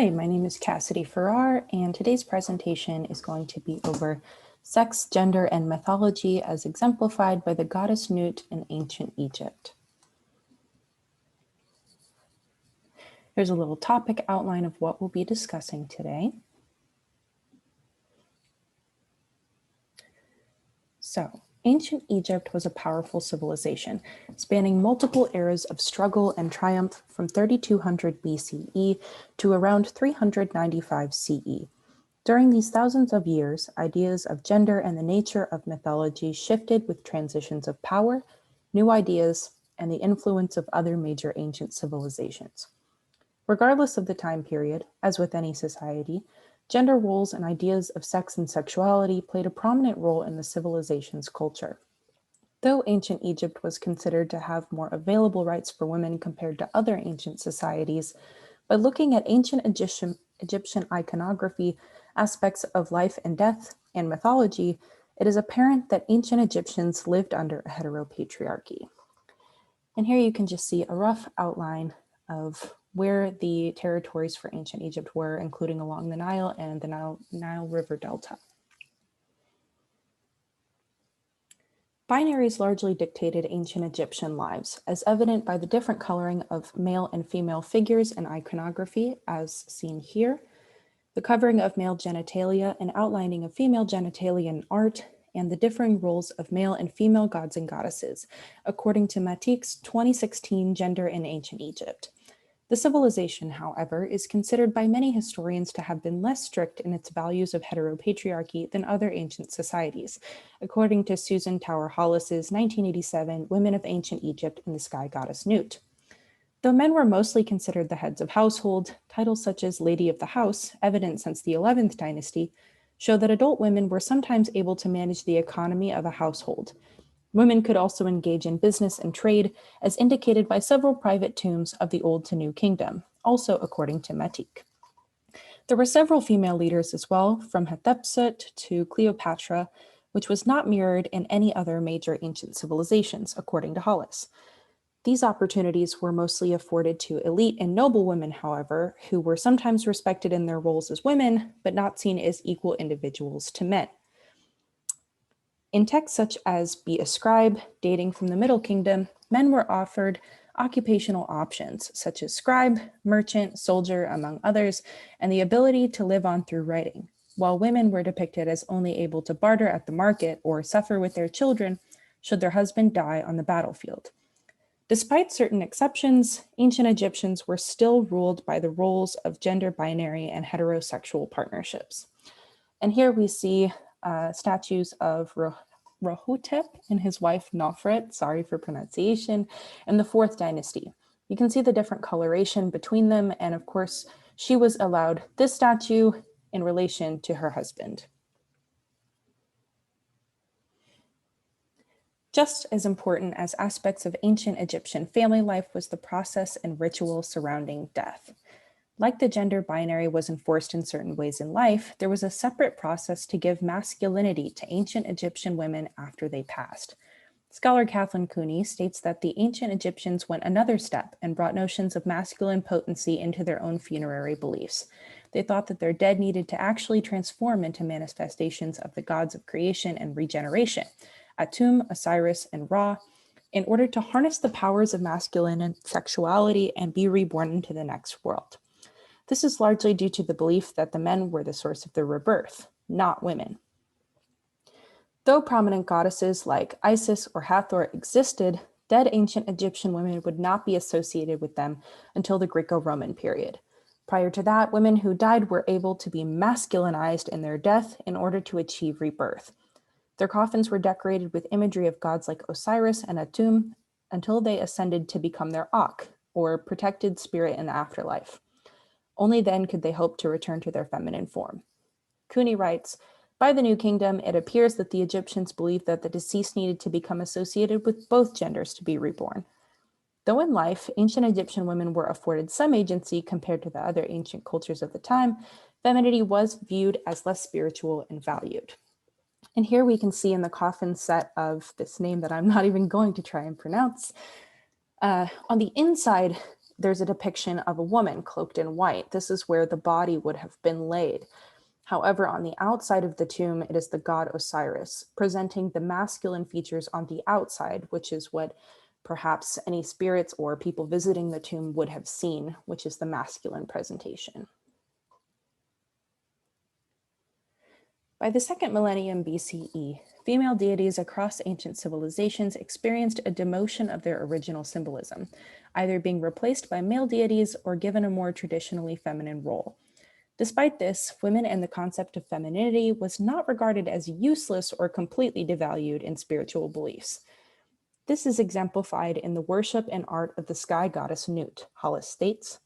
Hi, my name is Cassidy Farrar, and today's presentation is going to be over sex, gender, and mythology as exemplified by the goddess Nut in ancient Egypt. Here's a little topic outline of what we'll be discussing today. So, ancient Egypt was a powerful civilization, spanning multiple eras of struggle and triumph from 3200 BCE to around 395 CE. During these thousands of years, ideas of gender and the nature of mythology shifted with transitions of power, new ideas, and the influence of other major ancient civilizations. Regardless of the time period, as with any society, gender roles and ideas of sex and sexuality played a prominent role in the civilization's culture. Though ancient Egypt was considered to have more available rights for women compared to other ancient societies, by looking at ancient Egyptian iconography, aspects of life and death, and mythology, it is apparent that ancient Egyptians lived under a heteropatriarchy. And here you can just see a rough outline of where the territories for ancient Egypt were, including along the Nile and the Nile River Delta. Binaries largely dictated ancient Egyptian lives, as evident by the different coloring of male and female figures in iconography, as seen here, the covering of male genitalia and outlining of female genitalia in art, and the differing roles of male and female gods and goddesses, according to Matik's 2016 Gender in Ancient Egypt. The civilization, however, is considered by many historians to have been less strict in its values of heteropatriarchy than other ancient societies, according to Susan Tower Hollis's 1987 Women of Ancient Egypt and the Sky Goddess Nut. Though men were mostly considered the heads of household, titles such as Lady of the House, evident since the 11th dynasty, show that adult women were sometimes able to manage the economy of a household. Women could also engage in business and trade, as indicated by several private tombs of the Old to New Kingdom, also according to Matik. There were several female leaders as well, from Hatshepsut to Cleopatra, which was not mirrored in any other major ancient civilizations, according to Hollis. These opportunities were mostly afforded to elite and noble women, however, who were sometimes respected in their roles as women, but not seen as equal individuals to men. In texts such as Be a Scribe, dating from the Middle Kingdom, men were offered occupational options such as scribe, merchant, soldier, among others, and the ability to live on through writing, while women were depicted as only able to barter at the market or suffer with their children should their husband die on the battlefield. Despite certain exceptions, ancient Egyptians were still ruled by the roles of gender binary and heterosexual partnerships. And here we see statues of Rahotep and his wife Nofret, sorry for pronunciation, in the 4th dynasty. You can see the different coloration between them, and of course, she was allowed this statue in relation to her husband. Just as important as aspects of ancient Egyptian family life was the process and ritual surrounding death. Like the gender binary was enforced in certain ways in life, there was a separate process to give masculinity to ancient Egyptian women after they passed. Scholar Kathleen Cooney states that the ancient Egyptians went another step and brought notions of masculine potency into their own funerary beliefs. They thought that their dead needed to actually transform into manifestations of the gods of creation and regeneration, Atum, Osiris, and Ra, in order to harness the powers of masculine sexuality and be reborn into the next world. This is largely due to the belief that the men were the source of their rebirth, not women. Though prominent goddesses like Isis or Hathor existed, dead ancient Egyptian women would not be associated with them until the Greco-Roman period. Prior to that, women who died were able to be masculinized in their death in order to achieve rebirth. Their coffins were decorated with imagery of gods like Osiris and Atum until they ascended to become their Ak, or protected spirit in the afterlife. Only then could they hope to return to their feminine form. Cooney writes, by the New Kingdom, it appears that the Egyptians believed that the deceased needed to become associated with both genders to be reborn. Though in life, ancient Egyptian women were afforded some agency compared to the other ancient cultures of the time, femininity was viewed as less spiritual and valued. And here we can see in the coffin set of this name that I'm not even going to try and pronounce, on the inside, there's a depiction of a woman cloaked in white. This is where the body would have been laid. However, on the outside of the tomb, it is the god Osiris, presenting the masculine features on the outside, which is what perhaps any spirits or people visiting the tomb would have seen, which is the masculine presentation. By the second millennium BCE, female deities across ancient civilizations experienced a demotion of their original symbolism, either being replaced by male deities or given a more traditionally feminine role. Despite this, women and the concept of femininity was not regarded as useless or completely devalued in spiritual beliefs. This is exemplified in the worship and art of the sky goddess Nut, Hollis states.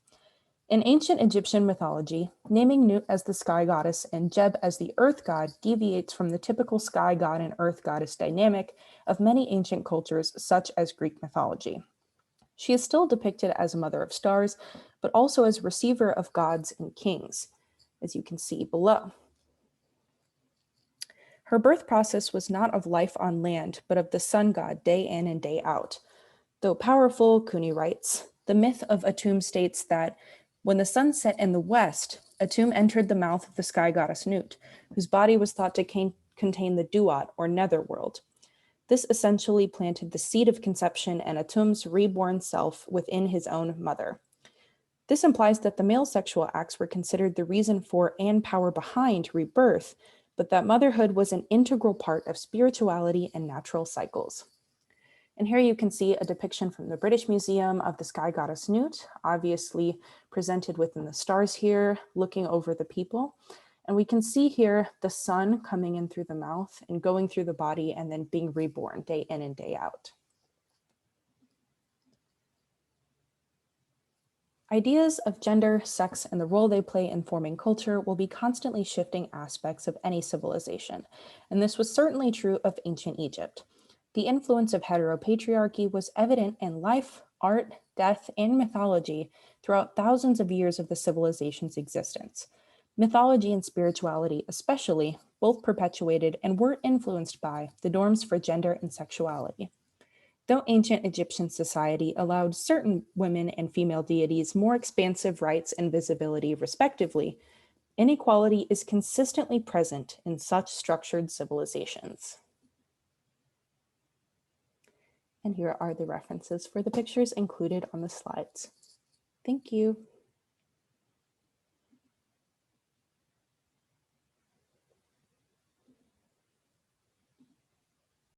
In ancient Egyptian mythology, naming Nut as the sky goddess and Geb as the earth god deviates from the typical sky god and earth goddess dynamic of many ancient cultures, such as Greek mythology. She is still depicted as a mother of stars, but also as receiver of gods and kings, as you can see below. Her birth process was not of life on land, but of the sun god day in and day out. Though powerful, Cooney writes, the myth of Atum states that when the sun set in the west, Atum entered the mouth of the sky goddess Nut, whose body was thought to contain the Duat, or netherworld. This essentially planted the seed of conception and Atum's reborn self within his own mother. This implies that the male sexual acts were considered the reason for and power behind rebirth, but that motherhood was an integral part of spirituality and natural cycles. And here you can see a depiction from the British Museum of the sky goddess Nut, obviously presented within the stars here, looking over the people. And we can see here the sun coming in through the mouth and going through the body and then being reborn day in and day out. Ideas of gender, sex, and the role they play in forming culture will be constantly shifting aspects of any civilization, and this was certainly true of ancient Egypt. The influence of heteropatriarchy was evident in life, art, death, and mythology throughout thousands of years of the civilization's existence. Mythology and spirituality, especially, both perpetuated and were influenced by the norms for gender and sexuality. Though ancient Egyptian society allowed certain women and female deities more expansive rights and visibility, respectively, inequality is consistently present in such structured civilizations. And here are the references for the pictures included on the slides. Thank you.